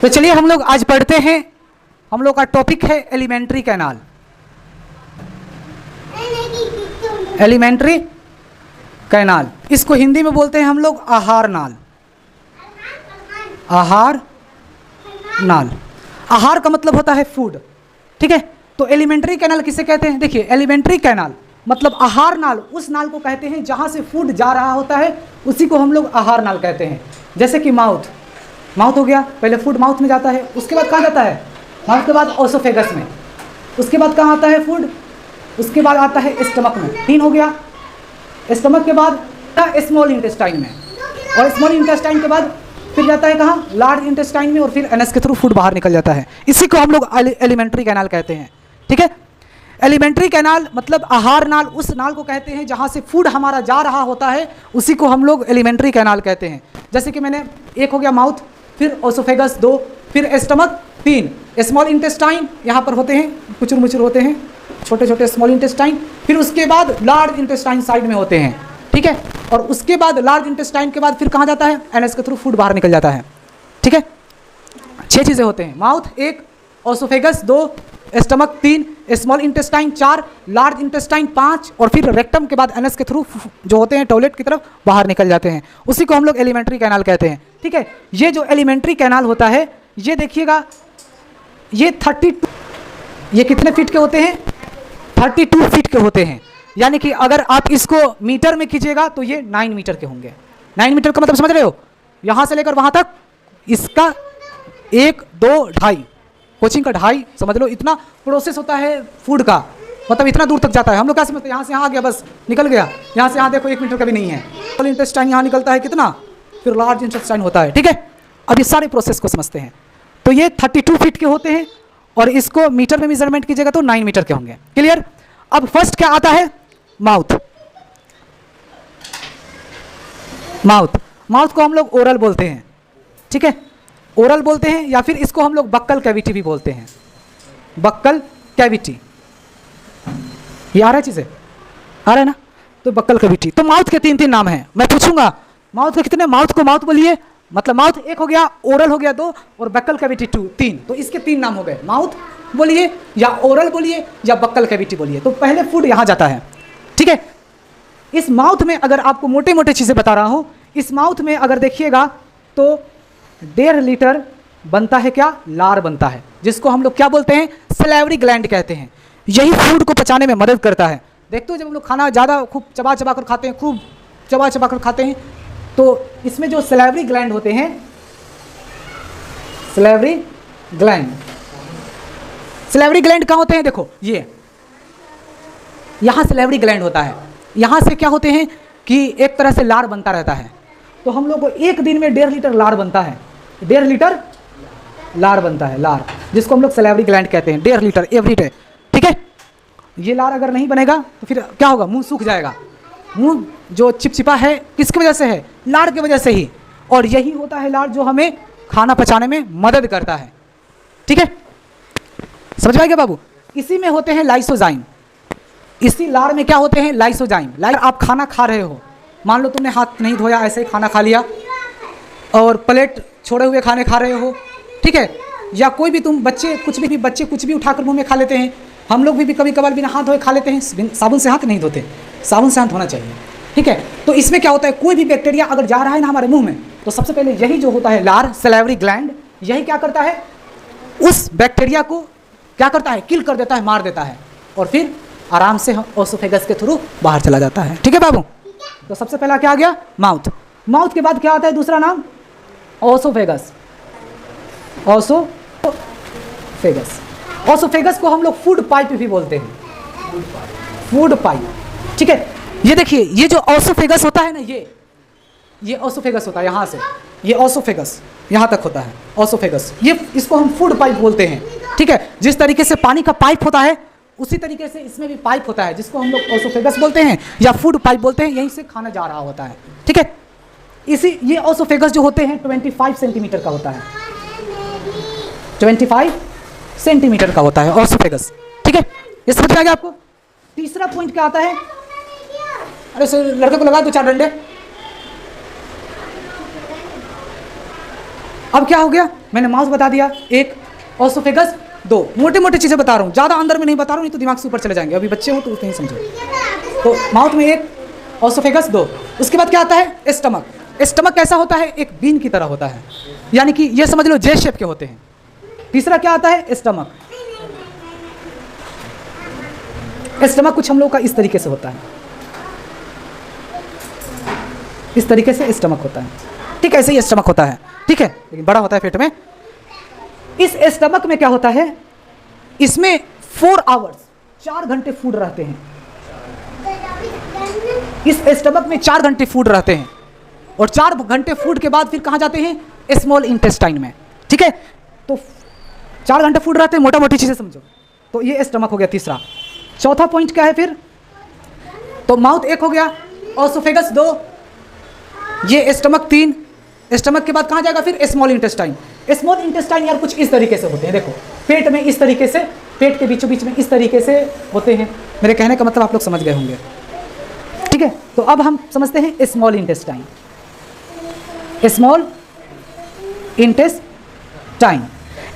तो चलिए हम लोग आज पढ़ते हैं। हम लोग का टॉपिक है एलिमेंट्री कैनाल। एलिमेंट्री कैनाल, इसको हिंदी में बोलते हैं हम लोग आहार नाल। आहार नाल, आहार का मतलब होता है फूड, ठीक है। तो एलिमेंट्री कैनाल किसे कहते हैं? देखिए, एलिमेंट्री कैनाल मतलब आहार नाल, उस नाल को कहते हैं जहाँ से फूड जा रहा होता है, उसी को हम लोग आहार नाल कहते हैं। जैसे कि माउथ, माउथ हो गया, पहले फूड माउथ में जाता है, उसके बाद कहाँ जाता है? माउथ के बाद ओसोफेगस में, उसके बाद कहाँ आता है फूड? उसके बाद आता है स्टमक में, 3 हो गया। स्टमक के बाद स्मॉल इंटेस्टाइन में, और स्मॉल इंटेस्टाइन के बाद फिर जाता है कहाँ? लार्ज इंटेस्टाइन में, और फिर एनएस के थ्रू फूड बाहर निकल जाता है। इसी को हम लोग एलिमेंट्री कैनाल कहते हैं, ठीक है। एलिमेंट्री कैनाल मतलब आहार नाल, उस नाल को कहते हैं जहाँ से फूड हमारा जा रहा होता है, उसी को हम लोग एलिमेंट्री कैनाल कहते हैं। जैसे कि मैंने, एक हो गया माउथ, फिर ओसोफेगस 2, फिर स्टमक 3, स्मॉल इंटेस्टाइन यहाँ पर होते हैं, कुचुर मुचुर होते हैं, छोटे छोटे स्मॉल इंटेस्टाइन, फिर उसके बाद लार्ज इंटेस्टाइन साइड में होते हैं, ठीक है। और उसके बाद लार्ज इंटेस्टाइन के बाद फिर कहाँ जाता है? एनएस के थ्रू फूड बाहर निकल जाता है, ठीक है। 6 चीज़ें होते हैं, mouth 1, oesophagus 2, stomach 3, small intestine 4, large intestine 5, और फिर रेक्टम के बाद एनएस के थ्रू जो होते हैं टॉयलेट की तरफ बाहर निकल जाते हैं, उसी को हम लोग एलिमेंट्री कैनाल कहते हैं, ठीक है। ये जो एलिमेंट्री कैनाल होता है, ये देखिएगा, ये 32, ये कितने फीट के होते हैं? 32 फीट के होते हैं। यानी कि अगर आप इसको मीटर में खींचेगा तो ये 9 मीटर के होंगे। 9 मीटर का मतलब समझ रहे हो? यहाँ से लेकर वहाँ तक इसका 1, 2, 2.5, कोचिंग का 2.5 समझ लो। इतना प्रोसेस होता है फूड का, मतलब इतना दूर तक जाता है। हम लोग क्या समझते हैं? यहाँ से यहाँ आ गया, बस निकल गया। यहाँ से यहाँ देखो 1 मीटर का भी नहीं है। स्मॉल इंटेस्टाइन यहाँ निकलता है कितना, फिर लार्ज इंटेस्टाइन होता है, ठीक है। अब इस सारे प्रोसेस को समझते हैं। तो ये 32 फीट के होते हैं, और इसको मीटर में मेजरमेंट कीजिएगा तो 9 मीटर के होंगे। क्लियर? अब फर्स्ट क्या आता है? माउथ। माउथ, माउथ को हम लोग ओरल बोलते हैं, ठीक है। ओरल बोलते हैं, या फिर इसको हम लोग बक्कल कैविटी भी बोलते हैं। बक्कल कैविटी, ये आ रहा है चीज़ें, आ रहा है ना? तो बक्कल कैविटी। तो माउथ के 3 नाम हैं। मैं पूछूंगा माउथ के कितने? माउथ को माउथ बोलिए, मतलब माउथ 1 हो गया, ओरल हो गया 2, और बक्कल कैविटी 2, 3। तो इसके 3 नाम हो गए, माउथ बोलिए, या ओरल बोलिए, या बक्कल कैविटी बोलिए। तो पहले फूड यहाँ जाता है, ठीक है। इस माउथ में अगर आपको मोटे मोटे चीज़ें बता रहा हूँ, इस माउथ में अगर देखिएगा तो 1.5 लीटर बनता है क्या? लार बनता है, जिसको हम लोग क्या बोलते हैं? सलेवरी ग्लैंड कहते हैं। यही फूड को पचाने में मदद करता है। देखते हो जब हम लोग खाना ज़्यादा खूब चबा चबा कर खाते हैं, खूब चबा चबा कर खाते हैं, तो इसमें जो सलेवरी ग्लैंड होते हैं, सलेवरी ग्लैंड, सलेवरी ग्लैंड कहाँ होते हैं? देखो, ये यहाँ सलेवरी ग्लैंड होता है। यहाँ से क्या होते हैं कि एक तरह से लार बनता रहता है। तो हम लोग को एक दिन में 1.5 लीटर लार बनता है। 1.5 लीटर लार बनता है, लार, जिसको हम लोग सलेवरी ग्लैंड कहते हैं। 1.5 लीटर एवरी डे, ठीक है। ये लार अगर नहीं बनेगा तो फिर क्या होगा? मुंह सूख जाएगा। मुंह जो चिपचिपा है किसकी वजह से है? लार की वजह से ही। और यही होता है लार जो हमें खाना पचाने में मदद करता है, ठीक है। समझ में आ गया बाबू? इसी में होते हैं लाइसोजाइम। इसी लार में क्या होते हैं? लाइसोजाइम। लाइक आप खाना खा रहे हो, मान लो तुमने हाथ नहीं धोया, ऐसे ही खाना खा लिया, और प्लेट छोड़े हुए खाने खा रहे हो, ठीक है। या कोई भी तुम बच्चे कुछ भी उठाकर मुंह में खा लेते हैं। हम लोग भी कभी कभार बिना हाथ धोए खा लेते हैं। साबुन से हाथ नहीं धोते, साबुन से हाथ धोना चाहिए, ठीक है। तो इसमें क्या होता है? कोई भी बैक्टीरिया अगर जा रहा है ना हमारे मुंह में, तो सबसे पहले यही जो होता है लार, सलेवरी ग्लैंड, यही क्या करता है? उस बैक्टीरिया को क्या करता है? किल कर देता है, मार देता है, और फिर आराम से ओसोफेगस के थ्रू बाहर चला जाता है, ठीक है बाबू। तो सबसे पहला क्या आ गया? माउथ। माउथ के बाद क्या आता है? दूसरा नाम ओसोफेगस। ओसोफेगस, ओसोफेगस को हम लोग फूड पाइप भी बोलते हैं, फूड पाइप, ठीक है। ये देखिए, ये जो ओसोफेगस होता है ना, ये ओसोफेगस होता है। यहाँ से ये ओसोफेगस यहाँ तक होता है, ओसोफेगस। ये इसको हम फूड पाइप बोलते हैं, ठीक है। जिस तरीके से पानी का पाइप होता है, उसी तरीके से इसमें भी पाइप होता है, जिसको हम लोग ओसोफेगस बोलते हैं या फूड पाइप बोलते हैं। यहीं से खाना जा रहा होता है, ठीक है। इसी ये ओसोफेगस जो होते हैं 25 सेंटीमीटर का होता है, 25 सेंटीमीटर का होता है ओसोफेगस, ठीक है। ये समझ में आ गया आपको? तीसरा पॉइंट क्या आता है? अरे लड़के को लगा 2-4 डंडे। अब क्या हो गया, मैंने माउस बता दिया, एक ओसोफेगस, दो, मोटे मोटे चीज़ें बता रहा हूँ, ज़्यादा अंदर में नहीं बता रहा हूँ, नहीं तो दिमाग से ऊपर चले जाएंगे, अभी बच्चे हो तो नहीं समझो। तो माउथ में एक, ओसोफेगस दो, उसके बाद क्या आता है स्टमक। स्टमक कैसा होता है, एक बीन की तरह होता है, यानी कि ये समझ लो जे शेप के होते हैं। तीसरा क्या आता है स्टमक। स्टमक कुछ हम लोग का इस तरीके से होता है, इस तरीके से स्टमक होता है, ठीक है, ऐसे ही स्टमक होता है, ठीक है, लेकिन बड़ा होता है पेट में। इस स्टमक में क्या होता है, इसमें 4 आवर्स 4 घंटे फूड रहते हैं, इस स्टमक में 4 घंटे फूड रहते हैं, और 4 घंटे फूड के बाद फिर कहाँ जाते हैं, स्मॉल इंटेस्टाइन में, ठीक है। तो 4 घंटे फूड रहते हैं, मोटा मोटी चीज़ें समझो। तो ये स्टमक हो गया तीसरा। चौथा पॉइंट क्या है फिर, तो माउथ एक हो गया, ओसोफेगस 2, ये स्टमक 3, स्टमक के बाद कहाँ जाएगा फिर स्मॉल इंटेस्टाइन। स्मॉल इंटेस्टाइन यार कुछ इस तरीके से होते हैं, देखो पेट में इस तरीके से, पेट के बीचों बीच में इस तरीके से होते हैं, मेरे कहने का मतलब आप लोग समझ गए होंगे, ठीक है। तो अब हम समझते हैं small intestine. Small intestine,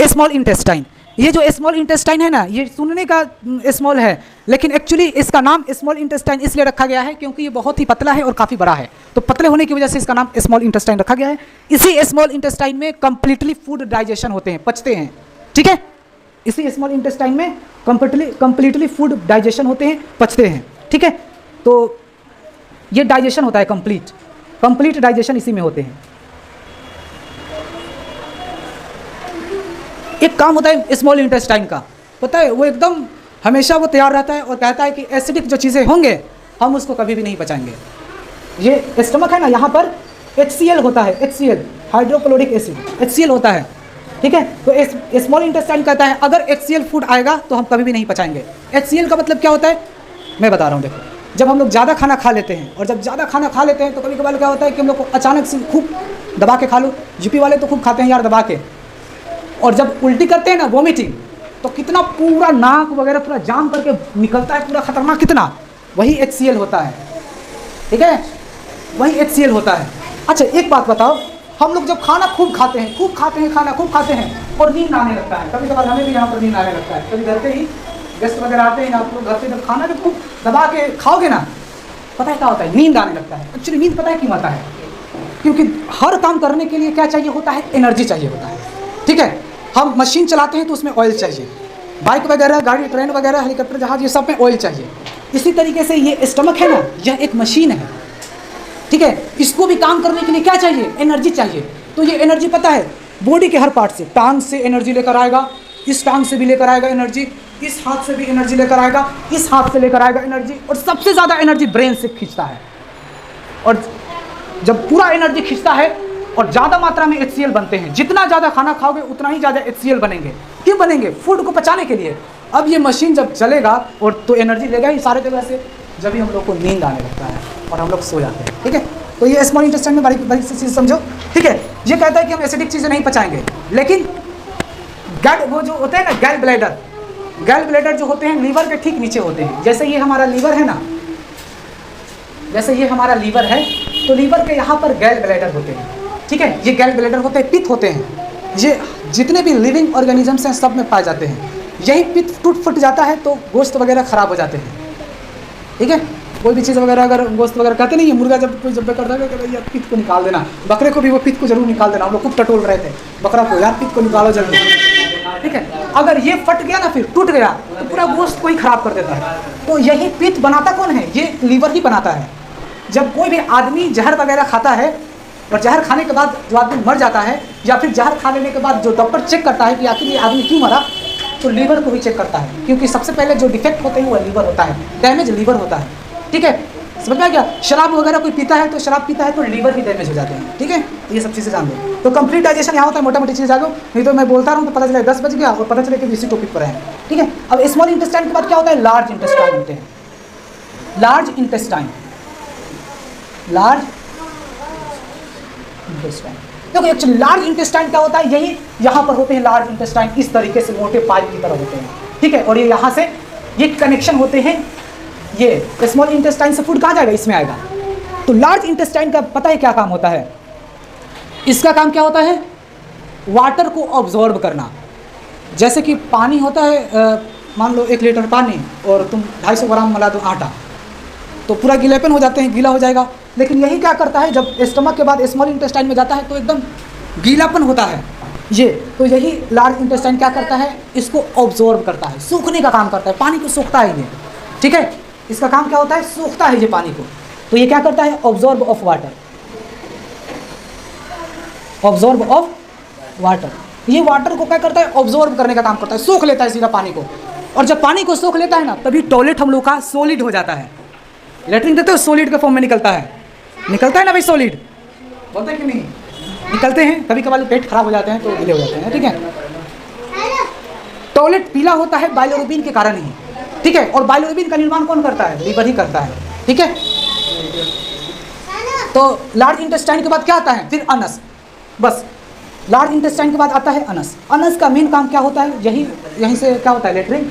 small intestine, ये जो स्मॉल इंटेस्टाइन है ना, ये सुनने का स्मॉल है, लेकिन एक्चुअली इसका नाम स्मॉल इंटेस्टाइन इसलिए रखा गया है क्योंकि ये बहुत ही पतला है और काफ़ी बड़ा है, तो पतले होने की वजह से इसका नाम स्मॉल इंटेस्टाइन रखा गया है। इसी स्मॉल इंटेस्टाइन में कंप्लीटली फूड डाइजेशन होते हैं, पचते हैं, ठीक है। इसी स्मॉल इंटेस्टाइन में कंप्लीटली फूड डाइजेशन होते हैं, पचते हैं, ठीक है। तो ये डाइजेशन होता है कंप्लीट डाइजेशन इसी में होते हैं। एक काम होता है स्मॉल इंटेस्टाइन का, पता है, वो एकदम हमेशा वो तैयार रहता है और कहता है कि एसिडिक जो चीज़ें होंगे हम उसको कभी भी नहीं पचाएंगे। ये स्टमक है ना, यहाँ पर HCl होता है, HCl हाइड्रोक्लोरिक एसिड, HCl होता है, ठीक है। तो स्मॉल इंटेस्टाइन कहता है अगर HCl फूड आएगा तो हम कभी भी नहीं पचाएंगे। HCl का मतलब क्या होता है, मैं बता रहा हूँ, देखो जब हम लोग ज़्यादा खाना खा लेते हैं, और जब ज़्यादा खाना खा लेते हैं तो कभी कभार क्या होता है कि हम लोग को अचानक से खूब दबा के खा लो, यूपी वाले तो खूब खाते हैं यार दबा के, और जब उल्टी करते हैं ना, वोमिटिंग, तो कितना पूरा नाक वगैरह पूरा जाम करके निकलता है, पूरा खतरनाक कितना, वही HCl होता है, ठीक है, वही HCl होता है। अच्छा एक बात बताओ, हम लोग जब खाना खूब खाते हैं खाना खूब खाते हैं और नींद आने लगता है, कभी कभार हमें भी यहाँ पर नींद आने लगता है, कभी घर पे ही गेस्ट वगैरह आते हैं, आप लोग घर पे जब खाना जब खूब दबा के खाओगे ना, पता है क्या होता है, नींद आने लगता है। एक्चुअली नींद पता है क्यों आता है, क्योंकि हर काम करने के लिए क्या चाहिए होता है, एनर्जी चाहिए होता है, ठीक है। हम मशीन चलाते हैं तो उसमें ऑयल चाहिए, बाइक वगैरह, गाड़ी, ट्रेन वगैरह, हेलीकॉप्टर, जहाज, ये सब में ऑयल चाहिए। इसी तरीके से ये स्टमक है ना, यह एक मशीन है, ठीक है, इसको भी काम करने के लिए क्या चाहिए, एनर्जी चाहिए। तो ये एनर्जी पता है बॉडी के हर पार्ट से, टांग से एनर्जी लेकर आएगा, इस टांग से भी लेकर आएगा एनर्जी, इस हाथ से भी एनर्जी लेकर आएगा, इस हाथ से लेकर आएगा एनर्जी, और सबसे ज़्यादा एनर्जी ब्रेन से खींचता है। और जब पूरा एनर्जी खींचता है और ज़्यादा मात्रा में HCl बनते हैं, जितना ज़्यादा खाना खाओगे उतना ही ज़्यादा HCl बनेंगे। क्यों बनेंगे, फूड को पचाने के लिए। अब ये मशीन जब चलेगा और तो एनर्जी लेगा ही सारे जगह से, जब भी हम लोग को नींद आने लगता है और हम लोग सो जाते हैं, ठीक है। तो ये स्मॉल इंटेस्टाइन में बारीक से चीज़ समझो, ठीक है। ये कहता है कि हम एसिडिक चीज़ें नहीं पचाएंगे, लेकिन वो जो होते हैं ना गैल ब्लैडर जो होते हैं लीवर के ठीक नीचे होते हैं। जैसे ये हमारा लीवर है ना, जैसे ये हमारा लीवर है, तो लीवर के यहाँ पर गैल ब्लैडर होते हैं, ठीक है। ये गैल ब्लैडर होते हैं, पित्त होते हैं, ये जितने भी लिविंग ऑर्गेनिजम्स हैं सब में पाए जाते हैं। यही पित्त टूट फुट जाता है तो गोश्त वगैरह ख़राब हो जाते हैं, ठीक है। कोई भी चीज़ वगैरह अगर गोश्त वगैरह कहते नहीं है, मुर्गा जब कोई जब करता है कि यार पित्त को निकाल देना, बकरे को भी वो पित्त को जरूर निकाल देना। हम लोग खूब टटोल रहे थे बकरा को, यार पित्त को निकालो जल्दी, ठीक है। अगर ये फट गया ना, फिर टूट गया तो पूरा गोश्त को ही खराब कर देता है। तो यही पित्त बनाता कौन है, ये लीवर ही बनाता है। जब कोई भी आदमी जहर वगैरह खाता है और जहर खाने के बाद जो आदमी मर जाता है, या फिर जहर खा लेने के बाद जो डॉक्टर चेक करता है कि आखिर ये आदमी क्यों मरा, तो लीवर को भी चेक करता है, क्योंकि सबसे पहले जो डिफेक्ट होते हैं वो लीवर होता है, डैमेज लीवर होता है, ठीक है। समझ में आ गया। शराब वगैरह कोई पीता है तो शराब पीता है तो लीवर भी डैमेज हो जाते हैं, ठीक है। ये सब चीज़ें जान लो। तो कंप्लीट डाइजेशन यहाँ होता है, मोटा मोटी चीज़ें जानो, नहीं तो मैं बोलता रहूँ तो पता चले 10 बज गया और पता चले कि इसी टॉपिक पर है, ठीक है। अब स्मॉल इंटेस्टाइन के बाद क्या होता है, लार्ज इंटेस्टाइन होते हैं। लार्ज इंटेस्टाइन देखो एक्चुअली लार्ज इंटेस्टाइन क्या होता है, यही यहाँ पर होते हैं लार्ज इंटेस्टाइन, इस तरीके से मोटे पाइप की तरह होते हैं, ठीक है। और ये यहाँ से ये कनेक्शन होते हैं, ये स्मॉल इंटेस्टाइन से फूड कहाँ जाएगा, इसमें आएगा। तो लार्ज इंटेस्टाइन का पता है क्या काम होता है, इसका काम क्या होता है, वाटर को ऑब्जॉर्ब करना। जैसे कि पानी होता है, मान लो 1 लीटर पानी और तुम 250 ग्राम मिला दो आटा, तो पूरा गीलापन हो जाते हैं, गीला हो जाएगा। लेकिन यही क्या करता है, जब स्टमक के बाद स्मॉल इंटेस्टाइन में जाता है तो एकदम गीलापन होता है ये, तो यही लार्ज इंटेस्टाइन क्या करता है, इसको ऑब्जॉर्ब करता है, सूखने का काम करता है, पानी को सूखता है ये, ठीक है। इसका काम क्या होता है, सूखता है ये पानी को। तो ये क्या करता है, absorb of water, absorb of water. ये वाटर को क्या करता है, ऑब्जॉर्ब करने का काम करता है, सूख लेता है सीधा पानी को। और जब पानी को सूख लेता है ना, तभी टॉयलेट हम लोग का सॉलिड हो जाता है। लेटरिन देते हो सॉलिड के फॉर्म में निकलता है ना भाई, सॉलिड बोलते हैं कि नहीं, निकलते हैं। कभी कभार पेट खराब हो जाते हैं तो गीले हो जाते हैं, ठीक है। टॉयलेट पीला होता है बाइलोरुबिन के कारण ही, ठीक है। और बाइलोरुबिन का निर्माण कौन करता है, लीवर ही करता है, ठीक है। तो लार्ज इंटेस्टाइन के बाद क्या आता है, फिर अनस। बस लार्ज इंटेस्टाइन के बाद आता है अनस। अनस का मेन काम क्या होता है, यहीं से क्या होता है, लेटरिन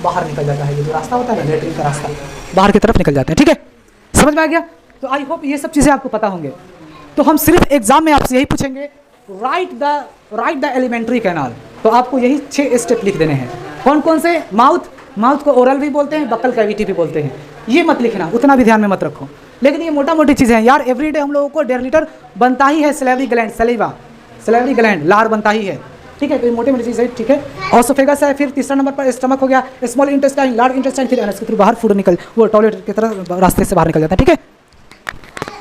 बाहर निकल जाता है। ये जो रास्ता होता है ना, लेटरिन का रास्ता बाहर की तरफ निकल जाता है, ठीक है। समझ में आ गया। तो आई होप ये सब चीज़ें आपको पता होंगे। तो हम सिर्फ एग्जाम में आपसे यही पूछेंगे, राइट द एलिमेंट्री कैनाल। तो आपको यही 6 स्टेप लिख देने हैं। कौन कौन से, माउथ को ओरल भी बोलते हैं, बक्कल कैविटी भी बोलते हैं। ये मत लिखना, उतना भी ध्यान में मत रखो। लेकिन ये मोटा मोटी चीज़ें हैं यार, एवरीडे हम लोगों को 1.5 लीटर बनता ही है। सलेवरी ग्लैंड, सलेवरी ग्लैंड लार बनता ही है, ठीक है। तो ये मोटी मोटी चीज़ है, ठीक है। ऑसोफेगस है, फिर तीसरा नंबर पर स्टमक हो गया, स्मॉल इंटेस्टाइन, लार्ज इंटेस्टाइन, फिर एनस के थ्रू बाहर फूड निकल, वो टॉयलेट की तरह रास्ते से बाहर निकल जाता है, ठीक है।